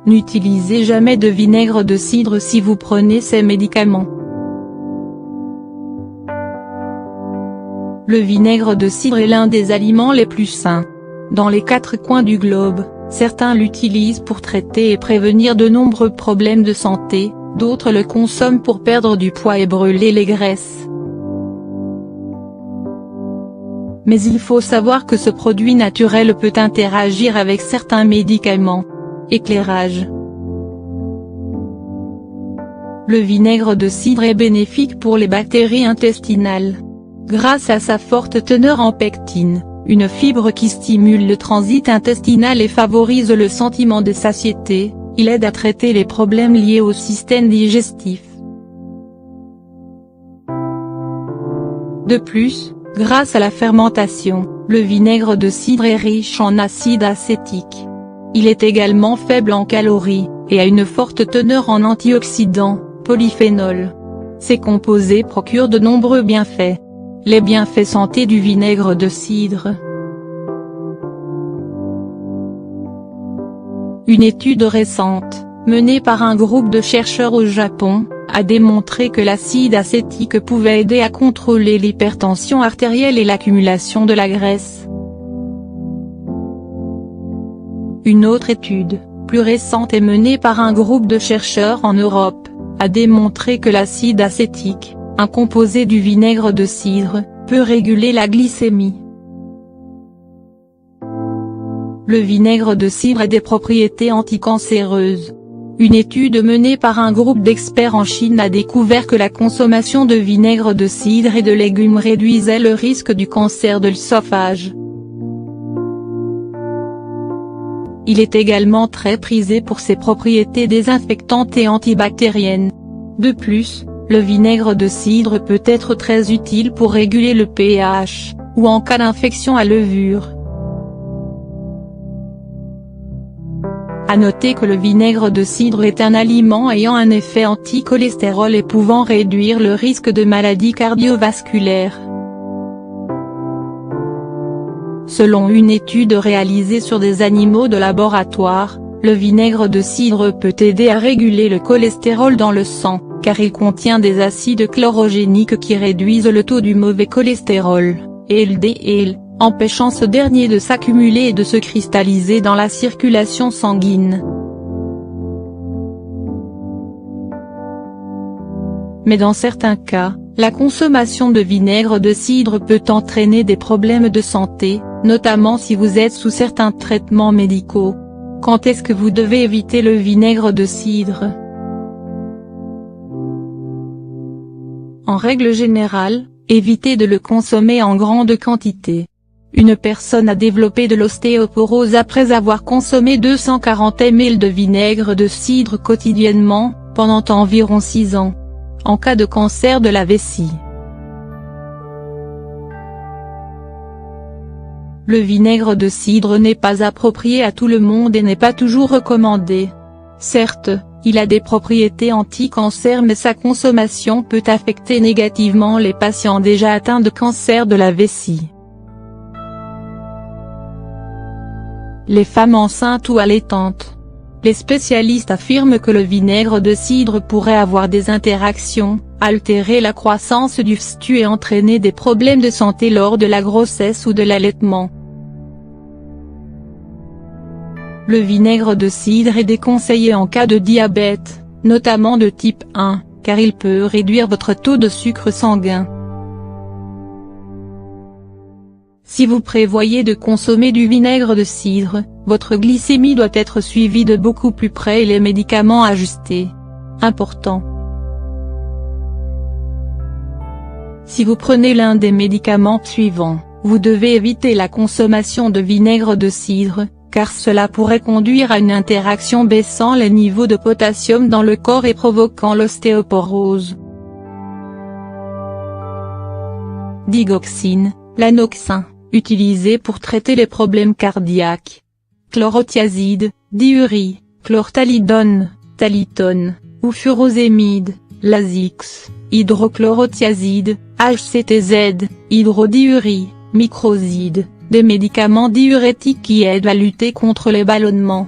N'utilisez jamais de vinaigre de cidre si vous prenez ces médicaments. Le vinaigre de cidre est l'un des aliments les plus sains. Dans les 4 coins du globe, certains l'utilisent pour traiter et prévenir de nombreux problèmes de santé, d'autres le consomment pour perdre du poids et brûler les graisses. Mais il faut savoir que ce produit naturel peut interagir avec certains médicaments. Éclairage. Le vinaigre de cidre est bénéfique pour les bactéries intestinales. Grâce à sa forte teneur en pectine, une fibre qui stimule le transit intestinal et favorise le sentiment de satiété, il aide à traiter les problèmes liés au système digestif. De plus, grâce à la fermentation, le vinaigre de cidre est riche en acide acétique. Il est également faible en calories, et a une forte teneur en antioxydants, polyphénols. Ces composés procurent de nombreux bienfaits. Les bienfaits santé du vinaigre de cidre. Une étude récente, menée par un groupe de chercheurs au Japon, a démontré que l'acide acétique pouvait aider à contrôler l'hypertension artérielle et l'accumulation de la graisse. Une autre étude, plus récente et menée par un groupe de chercheurs en Europe, a démontré que l'acide acétique, un composé du vinaigre de cidre, peut réguler la glycémie. Le vinaigre de cidre a des propriétés anticancéreuses. Une étude menée par un groupe d'experts en Chine a découvert que la consommation de vinaigre de cidre et de légumes réduisait le risque du cancer de l'œsophage. Il est également très prisé pour ses propriétés désinfectantes et antibactériennes. De plus, le vinaigre de cidre peut être très utile pour réguler le pH, ou en cas d'infection à levure. À noter que le vinaigre de cidre est un aliment ayant un effet anti-cholestérol et pouvant réduire le risque de maladies cardiovasculaires. Selon une étude réalisée sur des animaux de laboratoire, le vinaigre de cidre peut aider à réguler le cholestérol dans le sang, car il contient des acides chlorogéniques qui réduisent le taux du mauvais cholestérol, LDL, empêchant ce dernier de s'accumuler et de se cristalliser dans la circulation sanguine. Mais dans certains cas, la consommation de vinaigre de cidre peut entraîner des problèmes de santé, notamment si vous êtes sous certains traitements médicaux. Quand est-ce que vous devez éviter le vinaigre de cidre? En règle générale, évitez de le consommer en grande quantité. Une personne a développé de l'ostéoporose après avoir consommé 240 ml de vinaigre de cidre quotidiennement, pendant environ 6 ans. En cas de cancer de la vessie. Le vinaigre de cidre n'est pas approprié à tout le monde et n'est pas toujours recommandé. Certes, il a des propriétés anti-cancer mais sa consommation peut affecter négativement les patients déjà atteints de cancer de la vessie. Les femmes enceintes ou allaitantes. Les spécialistes affirment que le vinaigre de cidre pourrait avoir des interactions, altérer la croissance du fœtus et entraîner des problèmes de santé lors de la grossesse ou de l'allaitement. Le vinaigre de cidre est déconseillé en cas de diabète, notamment de type 1, car il peut réduire votre taux de sucre sanguin. Si vous prévoyez de consommer du vinaigre de cidre, votre glycémie doit être suivie de beaucoup plus près et les médicaments ajustés. Important. Si vous prenez l'un des médicaments suivants, vous devez éviter la consommation de vinaigre de cidre, car cela pourrait conduire à une interaction baissant les niveaux de potassium dans le corps et provoquant l'ostéoporose. Digoxine, l'anoxin, utilisé pour traiter les problèmes cardiaques. Chlorothiazide, diurie, chlorthalidone, thalitone, ou furosémide, Lasix, hydrochlorothiazide, HCTZ, hydrodiurie, microzide, des médicaments diurétiques qui aident à lutter contre les ballonnements.